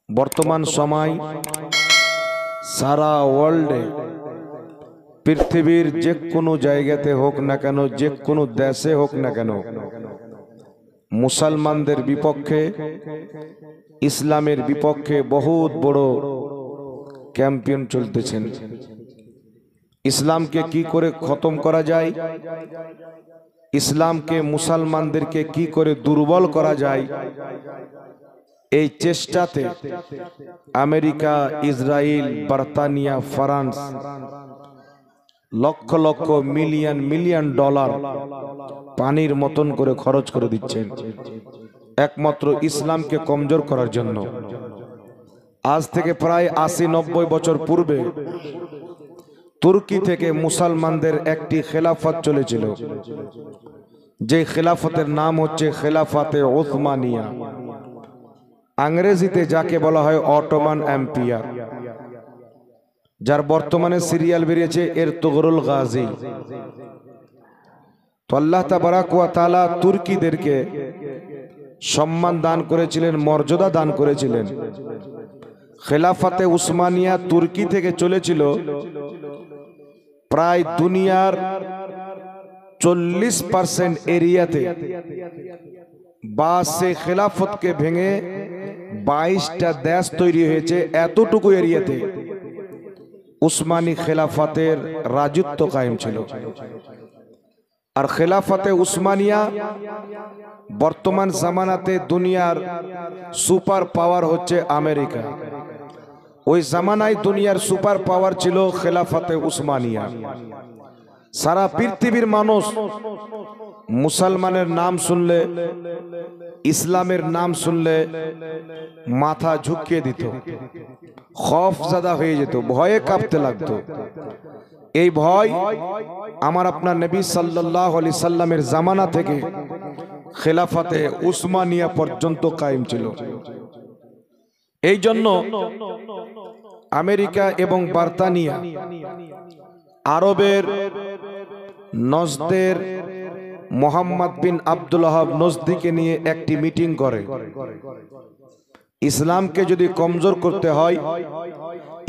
বর্তমান সময় সারা ওয়ার্ল্ডে পৃথিবীর যে কোনো জায়গাতে হোক না কেন, যে কোনো দেশে হোক না কেন, মুসলমানদের বিপক্ষে, ইসলামের বিপক্ষে বহুত বড় ক্যাম্পেইন চলতেছেন। ইসলামকে কি করে খতম করা যায়, ইসলামকে মুসলমানদেরকে কি করে দুর্বল করা যায়, এই চেষ্টাতে America, Israel, Britannia, France lakh lakh million million dollar পানির মতন করে খরচ করে দিচ্ছেন একমাত্র ইসলামকে কমজোর করার জন্য। আজ থেকে প্রায় ৮০-৯০ বছর পূর্বে তুর্কি থেকে মুসলমানদের একটি খেলাফত চলেছিল, যে খেলাফতের নাম হচ্ছে খেলাফতে ওসমানিয়া, ইংরেজিতে যাকে বলা হয় অটোমান এম্পায়ার, যার বর্তমানে সিরিয়াল বেরিয়েছে এরতুগরুল গাজী। তো আল্লাহ তাবারাক ওয়া তাআলা তুর্কিদেরকে সম্মান দান করেছিলেন, মর্যাদা দান করেছিলেন। খেলাফতে উসমানিয়া তুর্কি থেকে চলেছিল প্রায় দুনিয়ার 40% এরিয়াতে, বা সে খেলাফতকে ভেঙে 22টা দেশ তৈরি হয়েছে। এতটুকু এরিয়াতে উসমানী খেলাফতের রাজত্ব কায়েম ছিল। আর খেলাফতে উসমানিয়া বর্তমান জামানাতে দুনিয়ার সুপার পাওয়ার হচ্ছে আমেরিকা। ওই জামানায় দুনিয়ার সুপার পাওয়ার ছিল খেলাফতে উসমানিয়া। সারা পৃথিবীর মানুষ মুসলমানের নাম শুনলে, ইসলামের নাম শুনলে মাথা ঝুঁকিয়ে দিত, খৌফজাদা হয়ে যেত, ভয়ে কাঁপতে লাগতো। এই ভয় আমার আপনার নবী সাল্লাল্লাহু আলাইহি সাল্লামের জামানা থেকে খেলাফতে উসমানিয়া পর্যন্ত কায়েম ছিল। এই জন্য আমেরিকা এবং ব্রিটেনিয়া আরবের নজদের মোহাম্মদ বিন আব্দুল ওয়াহাব নজদিকে নিয়ে একটি মিটিং করে। ইসলামকে যদি কমজোর করতে হয়,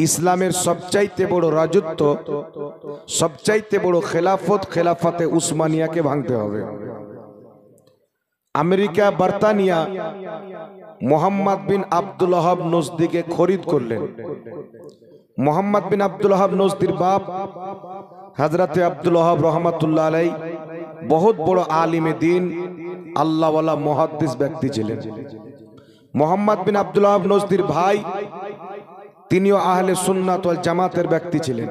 ইসলামের সবচাইতে বড় রাজত্ব, সবচাইতে বড় খেলাফত, খেলাফতে উসমানিয়াকে ভাঙতে হবে। আমেরিকা, ব্রিটেনিয়া মোহাম্মদ বিন আব্দুল ওয়াহাব নজদিকে খরিদ করলেন। মোহাম্মদ বিন আব্দুল ওয়াহাব নজদির বাপ হযরতে আব্দুল ওয়াহাব রহমাতুল্লাহ আলাইহি বহুত বড় আলিমে দ্বীন, আল্লাহওয়ালা মুহাদ্দিস ব্যক্তি ছিলেন। মোহাম্মদ বিন আব্দুল ওয়াহাব নজদির ভাই, তিনিও আহলে সুন্নাত ওয়াল জামাতের ব্যক্তি ছিলেন।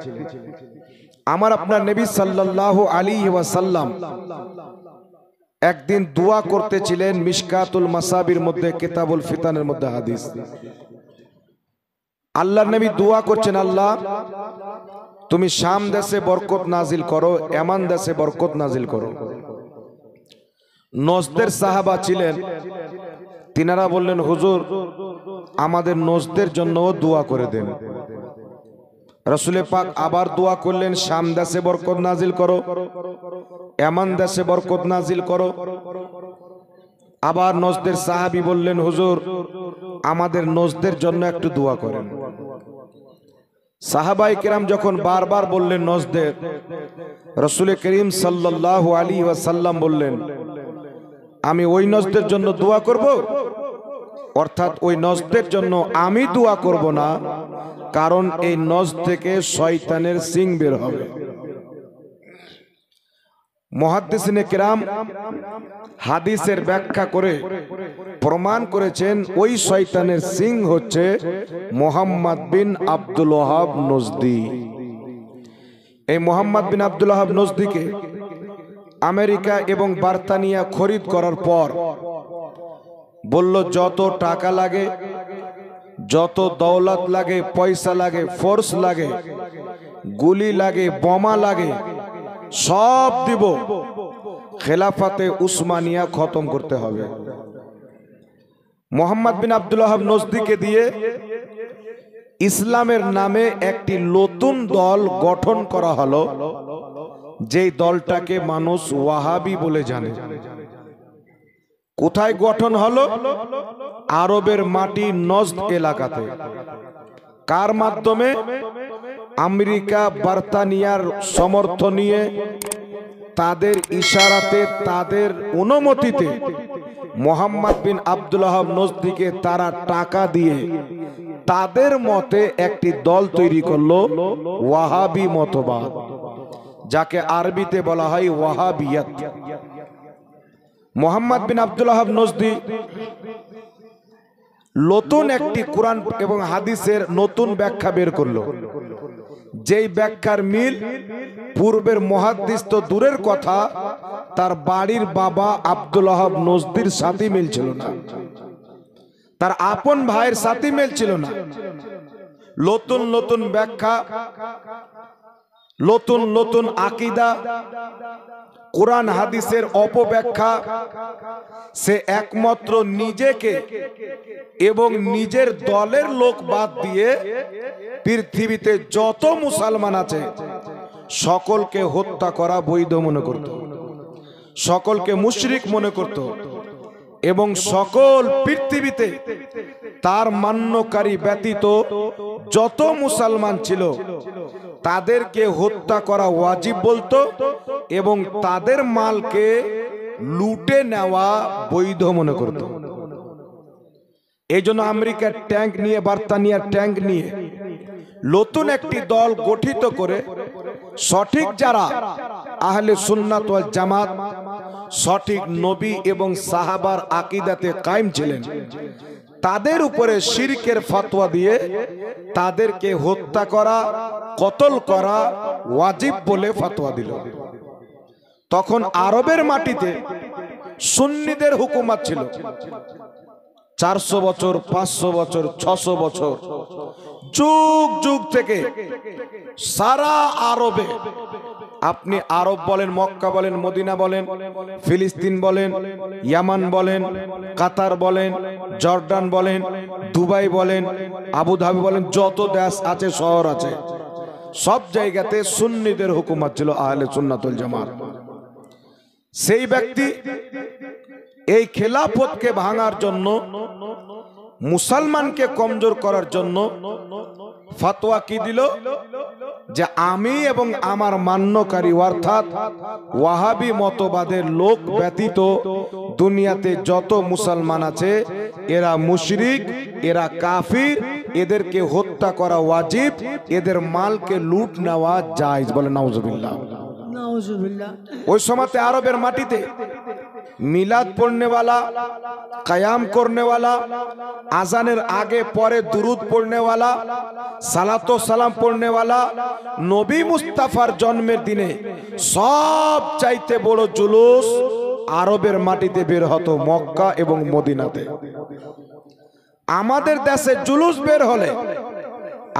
আমার আপনার নবী সাল্লাল্লাহু আলাইহি ওয়াসাল্লাম একদিন দোয়া করতেছিলেন, মিশকাতুল মাসাবির মধ্যে, কিতাবুল ফিতানের মধ্যে হাদিস। আল্লাহর নবী দোয়া করছেন, আল্লাহ তুমি শাম দেশে বরকত নাজিল করো, ইয়ামান দেশে বরকত নাজিল করো। নজদের সাহাবা ছিলেন, তিনারা বললেন, হুজুর আমাদের নজদের জন্য দোয়া করে দেন। রাসূল পাক আবার দোয়া করলেন, শাম দেশে বরকত নাজিল করো, ইয়ামান দেশে বরকত নাজিল করো। আবার নজদের সাহাবী বললেন, হুজুর আমাদের নজদের জন্য একটু দোয়া করেন। সাহাবায়ে কেরাম যখন বারবার বললেন নজদের, রাসূল করিম সাল্লাল্লাহু আলাইহি ওয়াসাল্লাম বললেন, আমি ওই নজদের জন্য দোয়া করব, অর্থাৎ ওই নজদের জন্য আমি দোয়া করব না, কারণ এই নজ থেকে শয়তানের সিং বের হবে। মুহাদ্দিসিনে কেরাম হাদিসের ব্যাখ্যা করে প্রমাণ করেছেন, ওই শয়তানের সিং হচ্ছে মোহাম্মদ বিন আব্দুল ওয়াহাব নজদি। এই মোহাম্মদ বিন আব্দুল ওয়াহাব নজদিকে আমেরিকা এবং ব্রিটেনিয়া খরিদ করার পর বলল, যত টাকা লাগে, যত দৌলত লাগে, পয়সা লাগে, ফোর্স লাগে, গুলি লাগে, বোমা লাগে, সব দিব, খেলাফতে উসমানিয়া খতম করতে হবে। মোহাম্মদ বিন আব্দুল ওয়াহাব নজদিকে দিয়ে ইসলামের নামে একটি নতুন দল গঠন করা হলো, যেই দলটাকে মানুষ ওয়াহাবি বলে জানে। কোথায় গঠন হলো? আরবের মাটি নজদ এলাকাতে। কার মাধ্যমে? আমেরিকা বার্তানিয়ার সমর্থন নিয়ে, তাদের ইশারাতে, তাদের অনুমতিতে মোহাম্মদ বিন আব্দুল ওয়াহাব নজদিকে তারা টাকা দিয়ে তাদের মতে একটি দল তৈরি করলো, ওয়াহাবি মতবাদ, যাকে আরবিতে বলা হয় ওয়াহাবিয়াত। মোহাম্মদ বিন আব্দুল ওয়াহাব নজদি নতুন একটি কোরআন এবং হাদিসের নতুন ব্যাখ্যা বের করলো, যেই ব্যাখ্যার মিল পূর্বের মুহাদ্দিস তো দূরের কথা, তার বাড়ির বাবা আব্দুল ওয়াহাব নজদির সাথে মিল ছিল না, তার আপন ভাইয়ের সাথে মিল ছিল না। নতুন নতুন ব্যাখ্যা, নতুন নতুন আকীদা, কোরআন হাদিসের অপব্যাখ্যা, সে একমাত্র নিজেকে এবং নিজের দলের লোক বাদ দিয়ে পৃথিবীতে যত মুসলমান আছে সকলকে হত্যা করা বৈধ মনে করত, সকলকে মুশরিক মনে করত, এবং সকল পৃথিবীতে তার মান্যকারী ব্যতীত যত মুসলমান ছিল তাদেরকে হত্যা করা ওয়াজিব বলতো, এবং তাদের মালকে লুটে নেওয়া বৈধ মনে করত। এই জন্য আমেরিকার ট্যাঙ্ক নিয়ে, বার্তানিয়ার ট্যাঙ্ক নিয়ে নতুন একটি দল গঠিত করে সঠিক যারা আহলে সুন্নাত ওয়াল জামাত, সঠিক নবী এবং সাহাবার আকীদাতে কায়েম ছিলেন, তাদের উপরে শিরকের ফতোয়া দিয়ে তাদেরকে হত্যা করা, কতল করা ওয়াজিব বলে ফতোয়া দিল। তখন আরবের মাটিতে সুন্নিদের হুকুমত ছিল। 400 বছর, 500 বছর, 600 বছর, যুগ যুগ থেকে সারা আরবে, আপনি আরব বলেন, মক্কা বলেন, মদিনা বলেন, ফিলিস্তিন বলেন, ইয়ামান বলেন, কাতার বলেন, জর্ডান বলেন, দুবাই বলেন, আবুধাবি বলেন, যত দেশ আছে, শহর আছে, সব জায়গাতে সুন্নিদের হুকুমত ছিল, আহলে সুন্নাত ওয়াল জামাত। সেই ব্যক্তি এই খেলাফতকে ভাঙার জন্য, মুসলমানকে কমজোর করার জন্য ফতোয়া কি দিল? যে আমি এবং আমার মান্যকারী অর্থাৎ ওয়াহাবি মতবাদের লোক ব্যতীত দুনিয়াতে যত মুসলমান আছে এরা মুশরিক, এরা কাফির, এদেরকে হত্যা করা ওয়াজিব, এদের মালকে লুট নেওয়া জায়েজ। বলে নাউজুবিল্লাহ। ওই সময়তে আরবের মাটিতে মিলাদ পড়নেওয়ালা, কায়াম করনেওয়ালা, আজানের আগে পরে দুরুদ পড়নেওয়ালা, সালাত ও সালাম পড়নেওয়ালা, নবী মুস্তাফার জন্মের দিনে সব চাইতে বড় জুলুস আরবের মাটিতে বের হতো মক্কা এবং মদিনাতে। আমাদের দেশে জুলুস বের হলে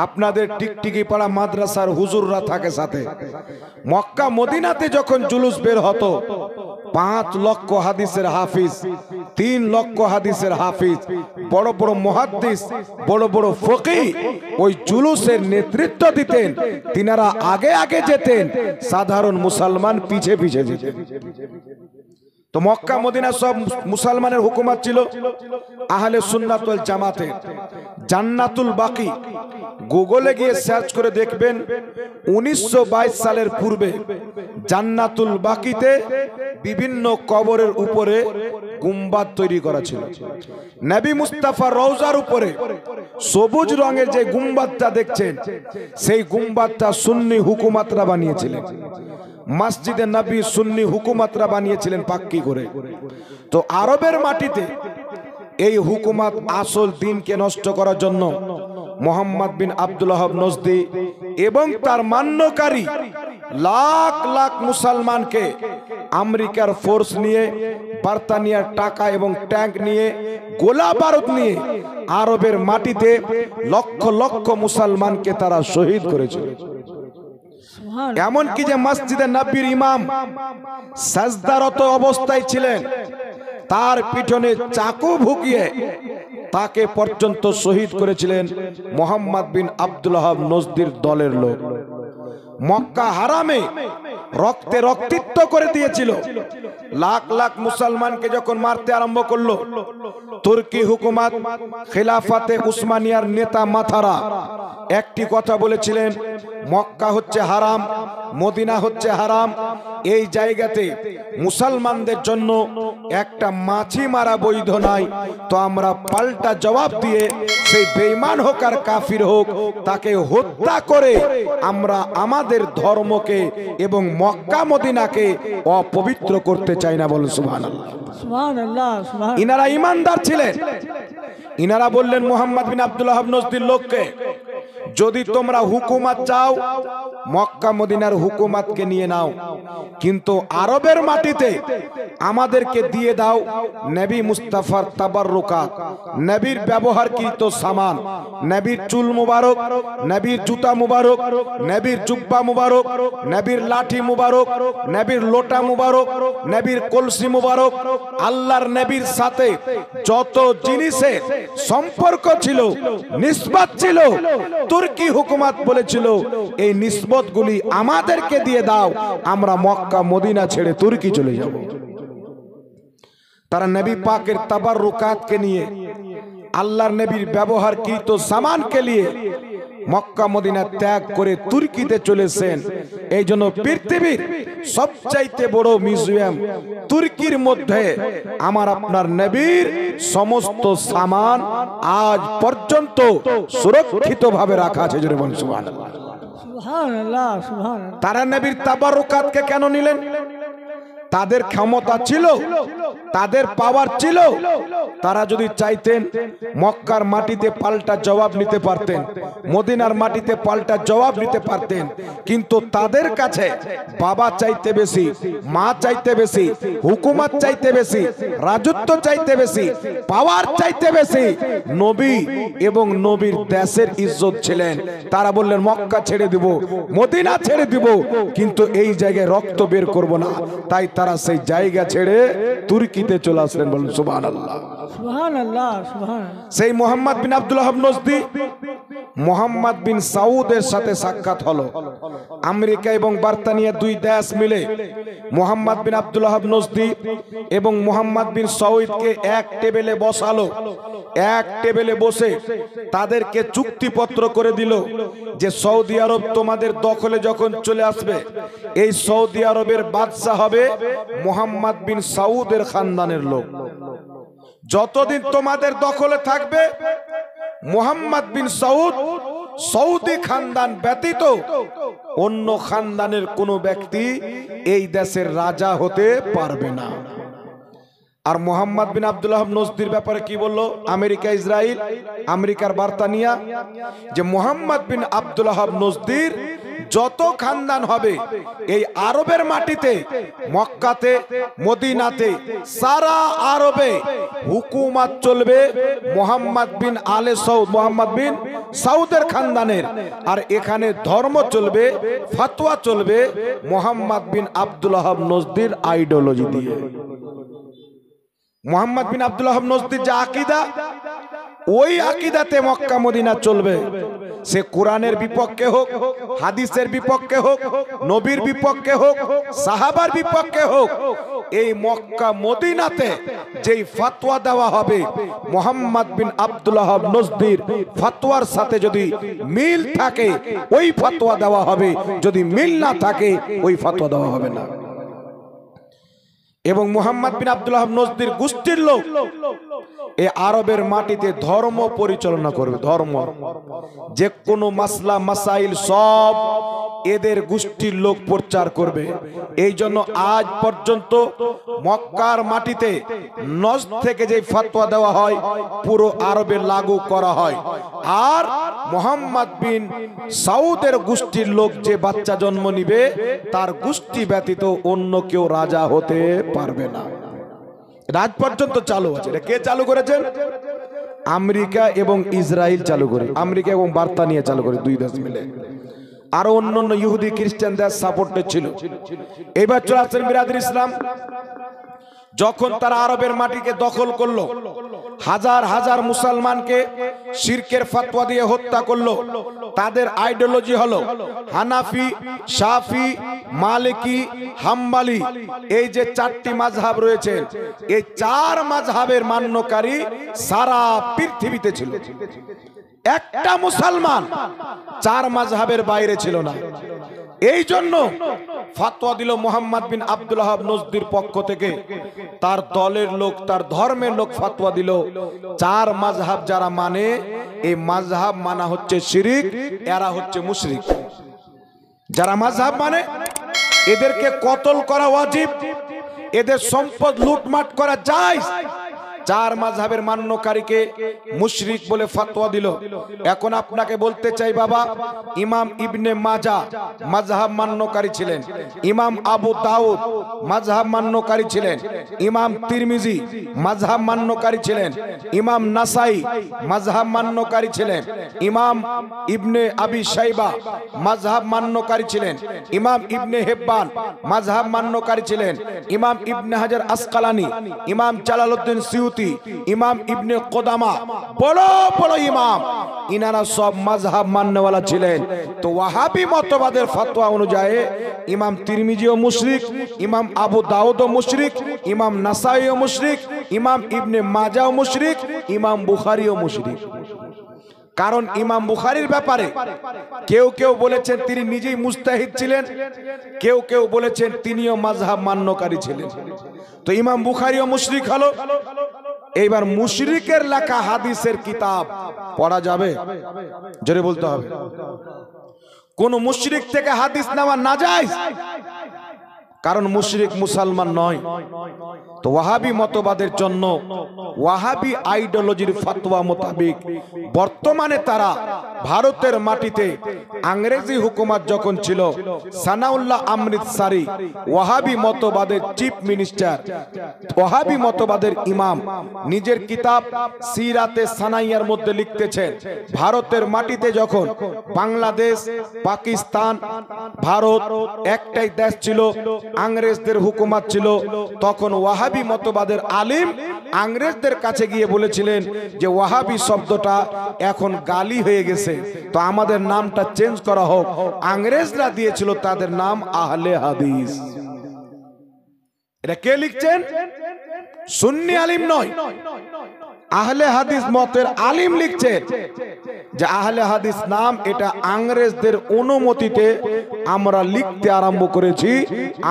আপনাদের টিকটিকি পাড়া মাদ্রাসার হুজুররা থাকে সাথে, মক্কা মদিনাতে যখন জুলুস বের হতো 5 লক্ষ হাদিসের হাফিজ, 3 লক্ষ হাদিসের হাফিজ, বড় বড় মুহাদ্দিস, বড় বড় ফকিহ ওই জুলুসের নেতৃত্ব দিতেন। তিনারা আগে আগে যেতেন, সাধারণ মুসলমান পিছে পিছে যেতেন। তো মক্কা মদিনা সব মুসলমানের হুকুমত ছিল, আহলে সুন্নাত ওয়াল জামাতের। জান্নাতুল বাকি গুগলে গিয়ে সার্চ করে দেখবেন 1922 সালের পূর্বে জান্নাতুল বাকিতে বিভিন্ন কবরের উপরে গুম্বাদ তৈরি করা ছিল। নবী মুস্তাফার রওজার উপরে সবুজ রঙের যে গুম্বাদটা দেখছেন, সেই গুম্বাদটা সুন্নি হুকুমতরা বানিয়েছিলেন। মসজিদে নবী সুন্নি হুকুমতরা বানিয়েছিলেন পাক্কি করে। তো আরবের মাটিতে এই হুকুমত আসল দিনকে নষ্ট করার জন্য মোহাম্মদ বিন আব্দুল ওয়াহাব নজদি এবং তার মান্যকারী লাখ লাখ মুসলমানকে আমেরিকার ফোর্স নিয়ে, বার্তানিয়ার টাকা এবং ট্যাঙ্ক নিয়ে, গোলা বারুদ নিয়ে আরবের মাটিতে লক্ষ লক্ষ মুসলমানকে তারা শহীদ করেছিল। এমনকি যে মসজিদে নববীর ইমাম সাজদারত অবস্থায় ছিলেন, তার পিছনে চাকু ভুকিয়ে তাকে পর্যন্ত শহীদ করেছিলেন মোহাম্মদ বিন আব্দুল ওয়াহাব নজদির দলের লোক। মক্কা হারামে রক্তে রক্তিত্ব করে দিয়েছিল। লাখ লাখ মুসলমানকে যখন মারতে আরম্ভ করলো, তুর্কি হুকুমত খেলাফতে উসমানিয়ার নেতা মাথারা একটি কথা বলেছিলেন, মক্কা হচ্ছে হারাম, মদিনা হচ্ছে হারাম, এই জায়গাতে মুসলমানদের জন্য একটা মাছি মারা বৈধ নয়। তো আমরা পাল্টা জবাব দিয়ে সেই বেঈমান হোক আর কাফির হোক তাকে হত্যা করে আমরা আমাদের ধর্মকে এবং মক্কা মদিনাকে অপবিত্র করতে চাই না। বলুন সুবহানাল্লাহ। সুবহানাল্লাহ। ইনারা ইমানদার ছিলেন। ইনারা বললেন মুহাম্মদ বিন আব্দুল ওয়াহাব নজদির লোককে, যদি তোমরা হুকুমত চাও মক্কা মদিনার হুকুমতকে নিয়ে নাও, কিন্তু আরবের মাটিতে আমাদেরকে দিয়ে দাও নবী মুস্তাফার তাবাররুকাত, নবীর ব্যবহারকৃত সামান, নবীর চুল মুবারক, নবীর জুতা মুবারক, নবীর জুব্বা মুবারক, নবীর লাঠি মুবারক, নবীর লোটা মুবারক, নবীর কলসি মুবারক। আল্লাহর নবীর সাথে যত জিনিসের সম্পর্ক ছিল, নিসবত ছিল, তুর্কি হুকুমত বলেছিল এই নিসবতগুলি আমাদেরকে দিয়ে দাও, আমরা মক্কা মদিনা ছেড়ে তুর্কি চলে যাব। তারা নবী পাকের তাবাররুকাতকে নিয়ে, আল্লাহর নবীর ব্যবহারকৃত সামানকে নিয়ে মক্কা মদিনা ত্যাগ করে তুর্কিতে চলেছেন। এই জন্য পৃথিবীর সবচাইতে বড় মিউজিয়াম তুর্কির মধ্যে আমার আপনার নবীর সমস্ত সামান আজ পর্যন্ত সুরক্ষিত ভাবে রাখা আছে। জোরে বলুন সুবহানাল্লাহ। সুবহানাল্লাহ। সুবহানাল্লাহ। তারা নবীর তাবাররুকাতকে কেন নিলেন? তাদের ক্ষমতা ছিল, তাদের পাওয়ার ছিল, তারা যদি চাইতেন মক্কার মাটিতে পাল্টা জবাব নিতে পারতেন, মদিনার মাটিতে পাল্টা জবাব নিতে পারতেন। কিন্তু তাদের কাছে বাবা চাইতে বেশি, মা চাইতে বেশি, হুকুমত চাইতে বেশি, রাজত্ব চাইতে বেশি, পাওয়ার চাইতে বেশি, নবী এবং নবীর দেশের ইজ্জত ছিলেন। তারা বললেন মক্কা ছেড়ে দিব, মদিনা ছেড়ে দিব, কিন্তু এই জায়গায় রক্ত বের করব না। তাই তারা সেই জায়গা ছেড়ে তুর্কিতে চলে আসলেন। বলুন সুবহানাল্লাহ। সুবহানাল্লাহ। সুবহানাল্লাহ। সেই মুহাম্মদ বিন আব্দুল ওয়াহাব নজদি মুহাম্মদ বিন সাউদের সাথে সাক্ষাৎ হলো। আমেরিকা এবং বার্তানিয়া দুই দেশ মিলে মুহাম্মদ বিন আব্দুল ওয়াহাব নজদি এবং মুহাম্মদ বিন সাউদকে এক টেবিলে বসালো। এক টেবিলে বসে তাদেরকে চুক্তিপত্র করে দিল যে সৌদি আরব তোমাদের দখলে যখন চলে আসবে, এই সৌদি আরবের বাদশা হবে মুহাম্মদ বিন সাউদের খানদানের লোক। যতদিন তোমাদের দখলে থাকবে মুহাম্মদ বিন সাউদ সৌদি খানদান ব্যতীত অন্য খানদানের কোনো ব্যক্তি এই দেশের রাজা হতে পারবে না। আর মুহাম্মদ বিন আব্দুল ওয়াহাব নজদির ব্যাপারে কি বললো আমেরিকা, ইসরায়েল, আমেরিকার বার্তানিয়া, যে মুহাম্মদ বিন আব্দুল ওয়াহাব নজদির যত খানদান হবে এই আরবের মাটিতে, মক্কাতে, মদিনাতে, সারা আরবে হুকুমত চলবে মুহাম্মদ বিন আলে সৌদ, মুহাম্মদ বিন সাউদের খানদানের। আর এখানে ধর্ম চলবে, ফতোয়া চলবে মুহাম্মদ বিন আব্দুল ওয়াহাব নজদির আইডিওলজি দিয়ে। মুহাম্মদ বিন আব্দুল ওয়াহাব নজদির যে আকীদা, ওই আকীদাতে মক্কা মদিনা চলবে। সে কোরআনের বিপক্ষে হোক, হাদিসের বিপক্ষে হোক, নবীর বিপক্ষে হোক, সাহাবার বিপক্ষে হোক, এই মক্কা মদিনাতে যেই ফতোয়া দেওয়া হবে মুহাম্মদ বিন আব্দুল ওয়াহাব নজদির ফতোয়ার সাথে যদি মিল থাকে ওই ফতোয়া দেওয়া হবে, যদি মিল না থাকে ওই ফতোয়া দেওয়া হবে না। এবং মুহাম্মদ বিন আব্দুল ওয়াহাব নজদির গোষ্ঠীর লোক এই আরবের মাটিতে ধর্ম পরিচালনা করবে। ধর্ম যে কোনো মাসলা মাসাইল সব এদের গোষ্ঠীর লোক প্রচার করবে। এই জন্য আজ পর্যন্ত মক্কার মাটিতে নজদ থেকে যে ফতোয়া দেওয়া হয় পুরো আরবে লাগু করা হয়। আর মুহাম্মদ বিন সাউদের গোষ্ঠীর লোক যে বাচ্চা জন্ম নিবে তার গোষ্ঠী ব্যতীত অন্য কেউ রাজা হতে পারবে না। রাজ পর্যন্ত চালু আছে। এটা কে চালু করেছেন? আমেরিকা এবং ইসরায়েল চালু করে, আমেরিকা এবং বার্তানিয়া চালু করে, দুই দেশ মিলে। আরো অন্যান্য ইহুদি খ্রিস্টান দেশ সাপোর্টে ছিল। এবার চলে আসছেন বিরাদর ইসলাম। যখন তারা আরবের মাটিকে দখল করলো, হাজার হাজার মুসলমানকে শিরকের ফতোয়া দিয়ে হত্যা করলো। তাদের আইডিওলজি হলো হানাফি, শাফি, মালিকি, হাম্বলি। এই যে চারটি মাযহাব রয়েছে, এই চার মাযহাবের মান্যকারী সারা পৃথিবীতে ছিল। একটা মুসলমান চার মাযহাবের বাইরে ছিল না। এই জন্য ফতোয়া দিল মুহাম্মদ বিন আব্দুল ওয়াহাব নজদির পক্ষ থেকে। তার দলের লোক, তার ধর্মের লোক ফতোয়া দিল, চার মাযহাব যারা মানে, এই মাযহাব মানা হচ্ছে শিরক, এরা হচ্ছে মুশরিক। যারা মাযহাব মানে এদেরকে কতল করা ওয়াজিব, এদের সম্পদ লুটমাট করা জায়েজ। চার মাযহাবের মান্যকারীকে মুশরিক বলে ফতোয়া দিল। এখন আপনাকে বলতে চাই বাবা, ইমাম ইবনে মাজাহ মাযহাব মান্যকারী ছিলেন, ইমাম আবু দাউদ মাযহাব মান্যকারী ছিলেন, ইমাম তিরমিজি মাযহাব মান্যকারী ছিলেন, ইমাম নাসাই মাযহাব মান্যকারী ছিলেন, ইমাম ইবনে আবি শাইবা মাযহাব মান্যকারী ছিলেন, ইমাম ইবনে হিব্বান মাযহাব মান্যকারী ছিলেন, ইমাম ইবনে হাজার আসকালানি, ইমাম জালালউদ্দিন সিউতি, ইমাম ইবনে কুদামা, বড় বড় ইমাম, ইনারা সব মাযহাব মাননেওয়ালা ছিলেন। তো ওয়াহাবি মতবাদের ফতোয়া অনুযায়ী ইমাম তিরমিজিও মুশরিক, ইমাম আবু দাউদও মুশরিক, ইমাম নাসাইও মুশরিক, ইমাম ইবনে মাজাহও মুশরিক, ইমাম বুখারীও মুশরিক। কারণ ইমাম বুখারীর ব্যাপারে কেউ কেউ বলেছেন তিনি নিজেই মুজতাহিদ ছিলেন, কেউ কেউ বলেছেন তিনিও মাযহাব মান্যকারী ছিলেন। তো ইমাম বুখারীও মুশরিক হলো। এইবার মুশরিকের লেখা হাদিসের কিতাব পড়া যাবে? জোরে বলতে হবে। কোন মুশরিক থেকে হাদিস নেওয়া নাজায়েজ, কারণ মুশরিক মুসলমান নয়। তো ওয়াহাবি মতবাদের জন্য ওয়াহাবি আইডিওলজির ফতোয়া মোতাবেক বর্তমানে তারা ভারতের মাটিতে ইংরেজি হুকুমত যখন ছিল, সানাউল্লাহ অমৃতসরি ওয়াহাবি মতবাদের চিফ মিনিস্টার, ওয়াহাবি মতবাদের ইমাম, নিজের কিতাব সিরাতে সানাইয়ার মধ্যে লিখতেছেন, ভারতের মাটিতে যখন বাংলাদেশ, পাকিস্তান, ভারত একটাই দেশ ছিল, ইংরেজদের হুকুমত ছিল, তখন ওয়াহাবি মতবাদের আলিম ইংরেজদের কাছে গিয়ে বলেছিলেন যে ওয়াহাবি শব্দটা এখন গালি হয়ে গেছে, তো আমাদের নামটা চেঞ্জ করা হোক। ইংরেজরা দিয়েছিল তাদের নাম আহলে হাদিস। এটা কে লিখছেন? সুন্নি আলিম নয়, আহলে হাদিস মতের আলিম লিখছেন যে আহলে হাদিস নাম এটা ইংরেজদের অনুমতিতে আমরা লিখতে আরম্ভ করেছি।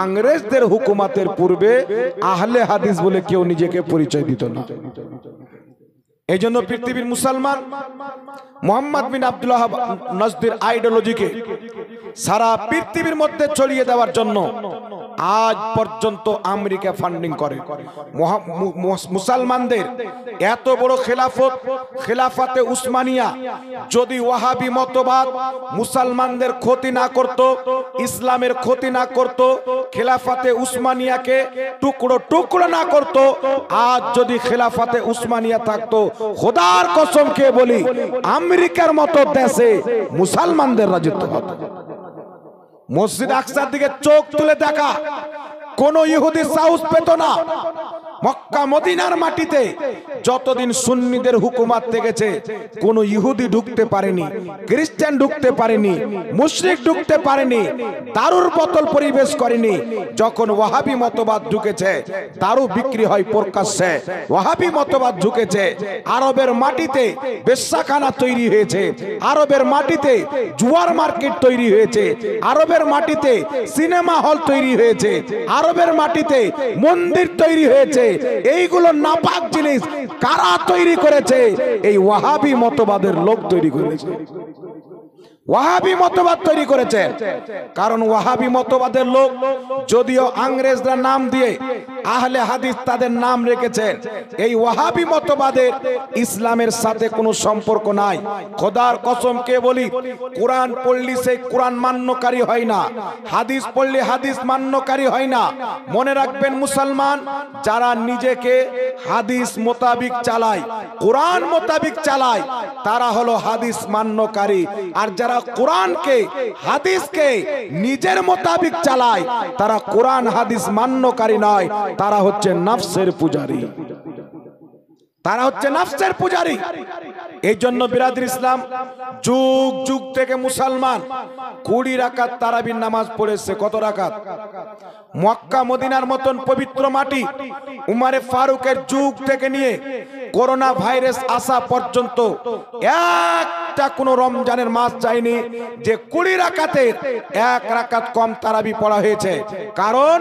ইংরেজদের হুকুমতের পূর্বে আহলে হাদিস বলে কেউ নিজেকে পরিচয় দিত না। এই জন্য পৃথিবীর মুসলমান মুহাম্মদ বিন আব্দুল ওয়াহাব নজদির আইডিওলজিকে সারা পৃথিবীর মধ্যে ছড়িয়ে দেওয়ার জন্য আজ পর্যন্ত আমেরিকা ফান্ডিং করে। মুসলমানদের এত বড় খেলাফত, খেলাফতে উসমানিয়া, যদি ওয়াহাবি মতবাদ মুসলমানদের ক্ষতি না করত, ইসলামের ক্ষতি না করত, খেলাফতে উসমানিয়াকে টুকরো টুকরো না করত, আজ যদি খেলাফতে উসমানিয়া থাকতো, খোদার কসম খেয়ে বলি আমেরিকার মতো দেশে মুসলমানদের রাজত্ব হতো। মসজিদ আকসার দিকে চোখ তুলে দেখা কোন ইহুদি সাহস পেত না। মক্কা মদিনার মাটিতে যতদিন সুন্নিদের হুকুমত থেকেছে কোন ইহুদি ঢুকতে পারেনি, খ্রিস্টান ঢুকতে পারেনি, মুশরিক ঢুকতে পারেনি, দারুর বোতল পরিবেশ করেনি। যখন ওয়াহাবি মতবাদ ঢুকেছে দারু বিক্রি হয় প্রকাশ্যে। ওয়াহাবি মতবাদ ঢুকেছে, আরবের মাটিতে বেশ্যাখানা তৈরি হয়েছে, আরবের মাটিতে জুয়ার মার্কেট তৈরি হয়েছে, আরবের মাটিতে সিনেমা হল তৈরি হয়েছে, আরবের মাটিতে মন্দির তৈরি হয়েছে। এইগুলো নাপাক জিনিস কারা তৈরি করেছে? এই ওয়াহাবি মতবাদের লোক তৈরি করেছে। ওয়াহাবি মতবাদ তৈরি করেছে। কারণ ওয়াহাবি মতবাদের লোক যদিও ইংরেজরা নাম দিয়ে আহলে হাদিস তাদের নাম রেখেছেন, এই ওয়াহাবি মতবাদের ইসলামের সাথে কোনো সম্পর্ক নাই। খোদার কসম কে বলি, কোরআন পড়লি সেই কোরআন মান্যকারী হয় না, হাদিস পড়লে হাদিস মান্যকারী হয় না। মনে রাখবেন মুসলমান, যারা নিজেকে হাদিস মোতাবিক চালায়, কোরআন মোতাবিক চালায়, তারা হলো হাদিস মান্যকারী। আর যারা কোরআনকে হাদিসকে নিজের মোতাবিক চালায় তারা কোরআন হাদিস মান্যকারী নয়, তারা হচ্ছে নফসের পূজারী। তারা হচ্ছে নফসের পূজারী। এই জন্য বিরাদর ইসলাম যুগ যুগ থেকে মুসলমান 20 রাকাত তারাবির নামাজ পড়েছে। কত রাকাত? মক্কা মদিনার মতন পবিত্র মাটি, উমারে ফারুকের যুগ থেকে নিয়ে করোনা ভাইরাস আসা পর্যন্ত একটা কোন রমজানের মাস যায়নি যে 20 রাকাতের 1 রাকাত কম তারাবি পড়া হয়েছে। কারণ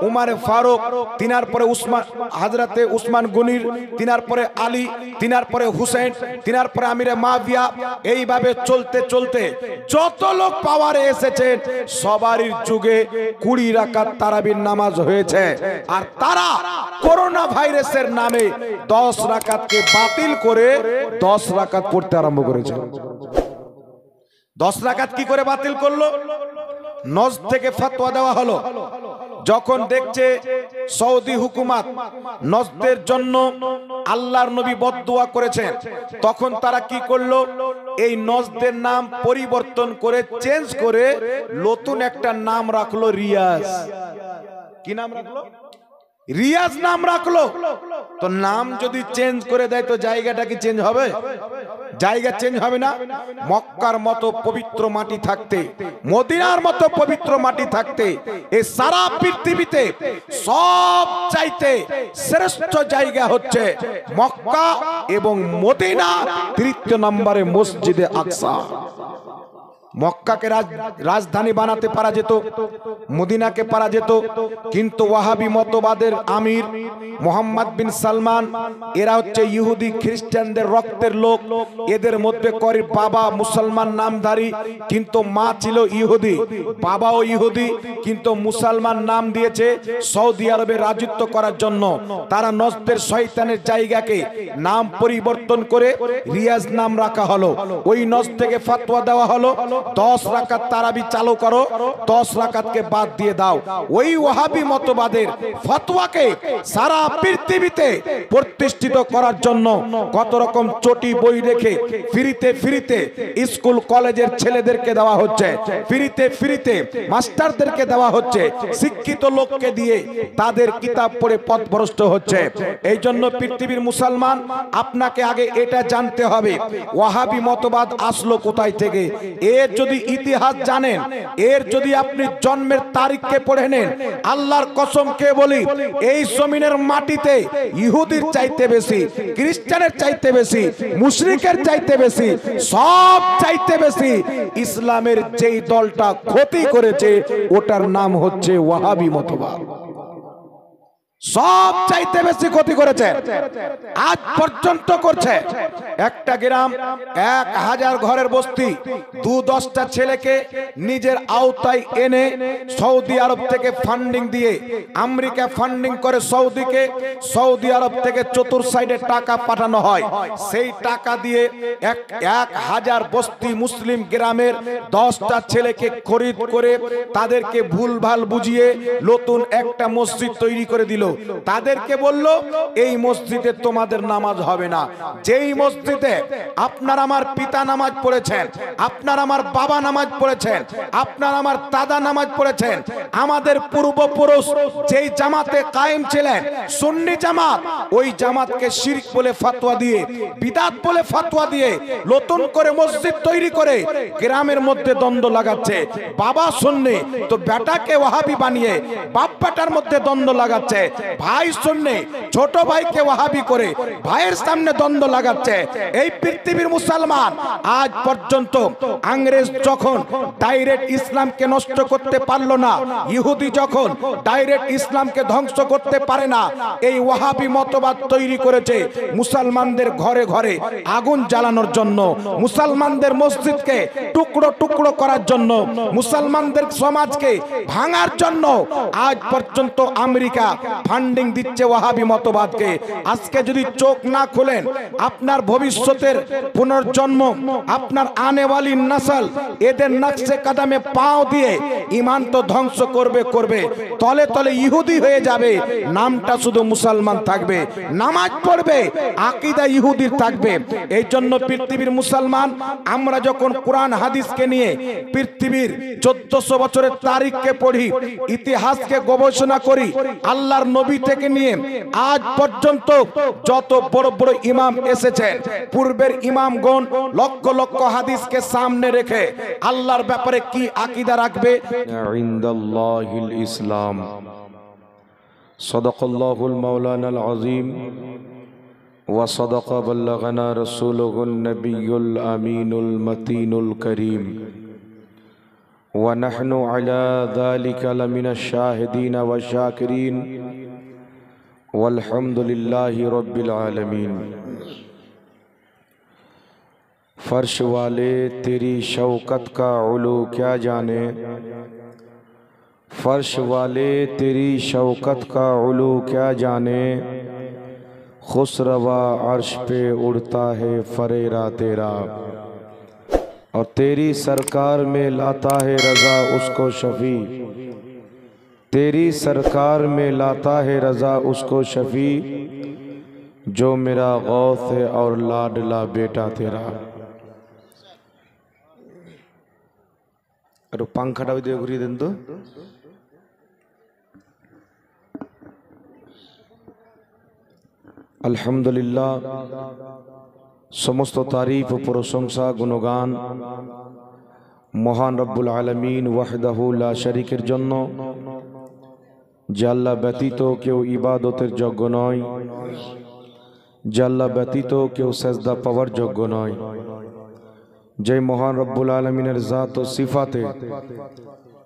উমারে ফারুক, তিনার পরে উসমান, হযরতে উসমান গনির, তিনার পরে আলী, তিনার পরে হুসেন, তিনার পরে আমিরে মাবিয়া, এইভাবে চলতে চলতে যত লোক পাওয়ারে এসেছেন সবারই যুগে 20 রাকাত তারাবির নামাজ হয়েছে। আর তারা করোনা ভাইরাসের নামে 10 রাকাতকে বাতিল করে 10 রাকাত পড়তে আরম্ভ করেছে। 10 রাকাত কি করে বাতিল করলো? নজ থেকে ফতোয়া দেওয়া হলো। যখন দেখছে সৌদি হুকুমত নজদের জন্য আল্লাহর নবী বদদুয়া করেছেন, তখন তারা কি করলো? এই নজদের নাম পরিবর্তন করে চেঞ্জ করে নতুন একটা নাম রাখলো রিয়াজ। কি নাম রাখলো? রিয়াজ নাম রাখলো। তো নাম যদি চেঞ্জ করে দেয় তো জায়গাটা কি চেঞ্জ হবে? জায়গা চেঞ্জ হবে না? মক্কার মতো পবিত্র মাটি থাকতে, মদিনার মতো পবিত্র মাটি থাকতে, এই সারা পৃথিবীতে সব চাইতে শ্রেষ্ঠ জায়গা হচ্ছে মক্কা এবং মদিনা, তৃতীয় নম্বরে মসজিদে আকসা। মক্কাকে রাজধানী বানাতে পারা যেত, মদিনাকে পারা যেত, কিন্তু ওয়াহাবি মতবাদের আমির মোহাম্মদ বিন সালমান, এরা হচ্ছে ইহুদি খ্রিস্টানদের রক্তের লোক। এদের মধ্যে করে বাবা মুসলমান নামধারী কিন্তু মা ছিল ইহুদি, বাবাও ইহুদি কিন্তু মুসলমান নাম দিয়েছে সৌদি আরবে রাজত্ব করার জন্য। তারা নজদের শয়তানের জায়গাকে নাম পরিবর্তন করে রিয়াজ নাম রাখা হলো। ওই নজ থেকে ফতোয়া দেওয়া হলো 10 রাকাত তারাবি চালু করো, 10 রাকাতকে বাদ দিয়ে দাও। ওই ওয়াহাবি মতবাদের ফতোয়াকে সারা পৃথিবীতে প্রতিষ্ঠিত করার জন্য কত রকম চটি বই রেখে ফ্রিতে ফ্রিতে স্কুল কলেজের ছেলেদেরকে দেওয়া হচ্ছে, ফ্রিতে ফ্রিতে মাস্টারদেরকে দেওয়া হচ্ছে, শিক্ষিত লোককে দিয়ে তাদের কিতাব পড়ে পথভ্রষ্ট হচ্ছে। এই জন্য পৃথিবীর মুসলমান, আপনাকে আগে এটা জানতে হবে ওয়াহাবি মতবাদ আসলো কোথায় থেকে। এর যদি ইতিহাস জানেন, এর যদি আপনি জন্মের তারিখকে পড়ে নেন, আল্লাহর কসম কে বলি, এই জমিনের মাটিতে ইহুদির চাইতে বেশি, খ্রিস্টানের চাইতে বেশি, মুশরিকের চাইতে বেশি, সব চাইতে বেশি ইসলামের যেই দলটা ক্ষতি করেছে ওটার নাম হচ্ছে ওয়াহাবি মতবাদ। সব চাইতে বেশি ক্ষতি করেছে, আজ পর্যন্ত করছে। একটা গ্রাম 1000 ঘরের বস্তি, 2-10টা ছেলেকে নিজের আওতায় এনে সৌদি আরব থেকে ফান্ডিং দিয়ে, আমেরিকা ফান্ডিং করে সৌদিকে, সৌদি আরব থেকে চতুর সাইডে টাকা পাঠানো হয়। সেই টাকা দিয়ে 1000 বস্তি মুসলিম গ্রামের 10টা ছেলেকে খরিদ করে তাদেরকে ভুলভাল বুঝিয়ে নতুন একটা মসজিদ তৈরি করে দিল। তাদেরকে বলল এই মসজিদে তোমাদের নামাজ হবে না। যেই মসজিদে আপনার আমার পিতা নামাজ পড়েছেন, আপনার আমার বাবা নামাজ পড়েছেন, আপনার আমার দাদা নামাজ পড়েছেন, আমাদের পূর্বপুরুষ যেই জামাতে কায়েম ছিলেন সুন্নি জামাত, ওই জামাতকে শিরক বলে ফতোয়া দিয়ে, বিদআত বলে ফতোয়া দিয়ে নতুন করে মসজিদ তৈরি করে গ্রামের মধ্যে দ্বন্দ্ব লাগাচ্ছে। বাবা সুন্নি তো বেটাকে ওয়াহাবি বানিয়ে বাপ বেটার মধ্যে দ্বন্দ্ব লাগাচ্ছে। ভাই সুন্নি ছোট ভাইকে ওয়াহাবি করে ভাইয়ের সামনে দ্বন্দ্ব লাগাচ্ছে। এই পৃথিবীর মুসলমান আজ পর্যন্ত ইংরেজ যখন ডাইরেক্ট ইসলামকে নষ্ট করতে পারলো না, ইহুদি যখন ডাইরেক্ট ইসলামকে ধ্বংস করতে পারে না, এই ওয়াহাবি মতবাদ তৈরি করেছে মুসলমানদের ঘরে ঘরে আগুন জ্বালানোর জন্য, মুসলমানদের মসজিদকে টুকরো টুকরো করার জন্য, মুসলমানদের সমাজকে ভাঙার জন্য। আজ পর্যন্ত আমেরিকা ফান্ডিং দিচ্ছে ওয়াহাবি মতবাদকে। আজকে যদি চোখ না খুলেন, আপনার ভবিষ্যতের পুনর্জন্ম, আপনার আনেওয়ালি নসল এদের নকশে কদমে পাও দিয়ে ঈমান তো ধ্বংস করবে করবে, তলে তলে ইহুদি হয়ে যাবে, নামটা শুধু মুসলমান থাকবে, নামাজ পড়বে, আকীদা ইহুদির থাকবে। এই জন্য পৃথিবীর মুসলমান, আমরা যখন কোরআন হাদিসকে নিয়ে পৃথিবীর 1400 বছরের তারিখকে পড়ি, ইতিহাসকে গবেষণা করি, আল্লাহর নবী থেকে নিয়ে আজ পর্যন্ত যত বড় বড় ইমাম এসেছেন, পূর্বের ইমামগণ লক্ষ লক্ষ হাদিসকে সামনে রেখে আল্লাহর ব্যাপারে কি আকীদা রাখবে? ইনদাল্লাহিল ইসলাম। সাদাকাল্লাহুল মাওলানাল আযীম ওয়া সাদাকা বাল্লাগানা রাসূলুহুন নবিয়্যুল আমিনুল মতিনুল করিম ওয়া নাহনু আলা যালিকা লামিনাশ শাহিদিন ওয়া শাকিরিন वल्हम्दुलिल्लाहि रब्बिल आलमीन। फर्श वाले तेरी शौकत का उलू क्या जाने, फर्श वाले तेरी शौकत का उलू क्या जाने, खुसरवा अर्श पे उड़ता है फरेरा तेरा, और तेरी सरकार में लाता है रजा उसको शफी, तेरी सरकार में लाता है रजा उसको शफी, जो मेरा गौस है और लाडला बेटा तेरा। अरे पंखाटा दिए घुरिए दें तो। अल्हम्दुलिल्लाह, समस्त तारीफ प्रशंसा गुणगान महान रब्बुल आलमीन वहदहु ला शरीकेर जन्नो, যে আল্লাহ ব্যতীত কেউ ইবাদতের যোগ্য নয়, যে আল্লাহ ব্যতীত কেউ সেজদা পাওয়ার যোগ্য নয়, যে মহান রব্বুল আলামিনের জাত ও সিফাতে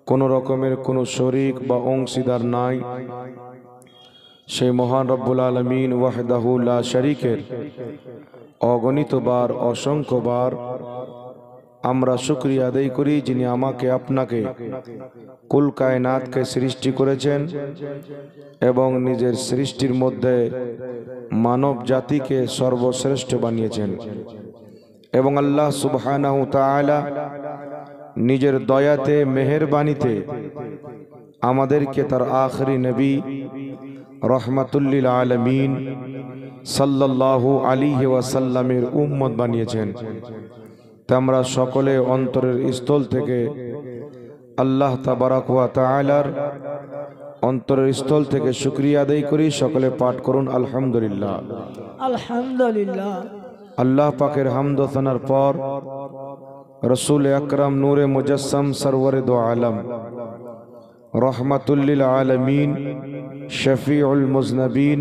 কোন রকমের কোনো শরীক বা অংশীদার নাই, সেই মহান রব্বুল আলামিন ওয়াহদাহু লা শরীকের অগণিতবার অসংখ্যবার আমরা শুকরিয়া আদায় করি, যিনি আমাকে আপনাকে কুল কায়নাতকে সৃষ্টি করেছেন এবং নিজের সৃষ্টির মধ্যে মানব জাতিকে সর্বশ্রেষ্ঠ বানিয়েছেন। এবং আল্লাহ সুবহানাহু তাআলা নিজের দয়াতে মেহেরবানিতে আমাদেরকে তার আখেরি নবী রহমাতুল লিল আলামিন সাল্লাল্লাহু আলাইহি ওয়াসাল্লামের উম্মত বানিয়েছেন। আমরা সকলে অন্তরের স্থল থেকে আল্লাহ তাবারাক ওয়া তাআলার অন্তরের স্থল থেকে শুকরিয়া আদায় করি। সকলে পাঠ করুন আলহামদুলিল্লাহ। আলহামদুলিল্লাহ। আল্লাহ পাকের হামদ ও সানার পর রসুল আকরাম নূরে মুজাসসাম সরওয়ারে দো আলম রহমাতুল লিল আলামিন শফিউল মুজনবিন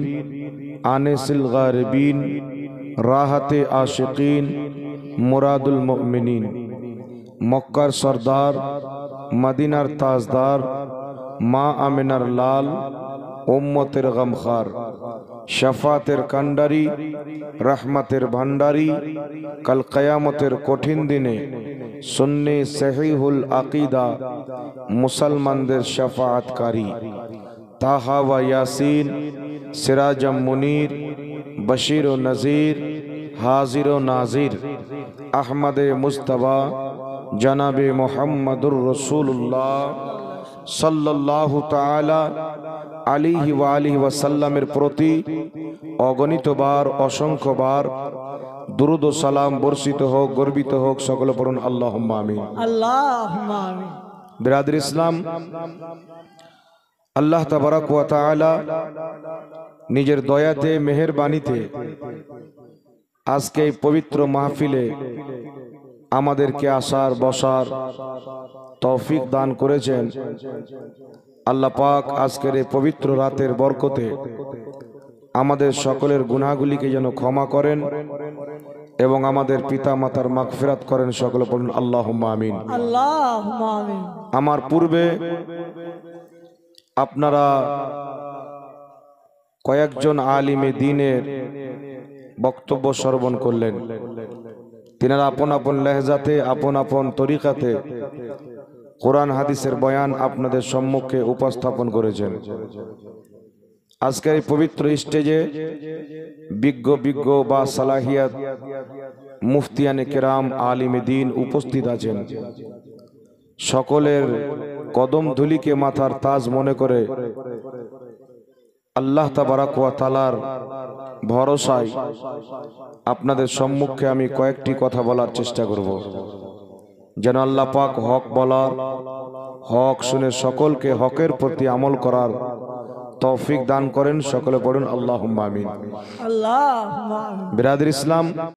আনিসুল গারিবিন রাহতে আশিকিন মুরাদুল মুমিনিন মক্কার সরদার মদিনার তাজদার মা আমিনার লাল উম্মতের গমখার শফাতের কান্ডারি রহমতের ভান্ডারি কাল কিয়ামতের কঠিন দিনে সুন্নি সহিহুল আকিদা মুসলমানদের শফাআতকারী তাহা ওয়া ইয়াসিন সিরাজাম মুনির বশীর ও নজির হাজির ও নাজির আহমদে মুস্তাফা জনাবে মুহাম্মদুর রাসূলুল্লাহ সাল্লাল্লাহু তাআলা আলাইহি ওয়া আলিহি ওয়াসাল্লামের প্রতি অগণিতবার অসংখ্যবার দুরূদ ও সালাম বর্ষিত হোক, গর্বিত হোক। সকলে পড়ুন আল্লাহুম্মা আমিন। আল্লাহুম্মা আমিন। বিরাদর ইসলাম, আল্লাহ তাবারাক ওয়া তাআলা নিজের দয়াতে মেহেরবানিতে আজকে এই পবিত্র মাহফিলে আমাদেরকে আসার বসার তৌফিক দান করেছেন। আল্লাহ পাক আজকের এই পবিত্র রাতের বরকতে আমাদের সকলের গুনাহগুলিকে যেন ক্ষমা করেন এবং আমাদের পিতা মাতার মাগফিরাত করেন। সকলে বলুন আল্লাহুম্মা আমিন। আল্লাহুম্মা আমিন। আমার পূর্বে আপনারা কয়েকজন আলিমে দ্বীনের বক্তব্য শ্রবণ করলেন। তিনারা আপন আপন লেহজাতে আপন আপন তরিকাতে কোরআন হাদিসের বয়ান আপনাদের সম্মুখে উপস্থাপন করেছেন। আজকের এই পবিত্র স্টেজে বিজ্ঞ বা সালাহিয়াত মুফতিয়ানে কেরাম আলিমে দ্বীন উপস্থিত আছেন। সকলের কদম ধুলিকে মাথার তাজ মনে করে আল্লাহ তাবারাক ওয়া তাআলার ভরসায় আপনাদের সম্মুখে আমি কয়েকটি কথা বলার চেষ্টা করব, যেন আল্লাহ পাক হক বলার, হক শুনে সকলকে হকের প্রতি আমল করার তৌফিক দান করেন। সকলে পড়ুন আল্লাহুম্মা আমিন। اللهم آمين বিরাদর ইসলাম,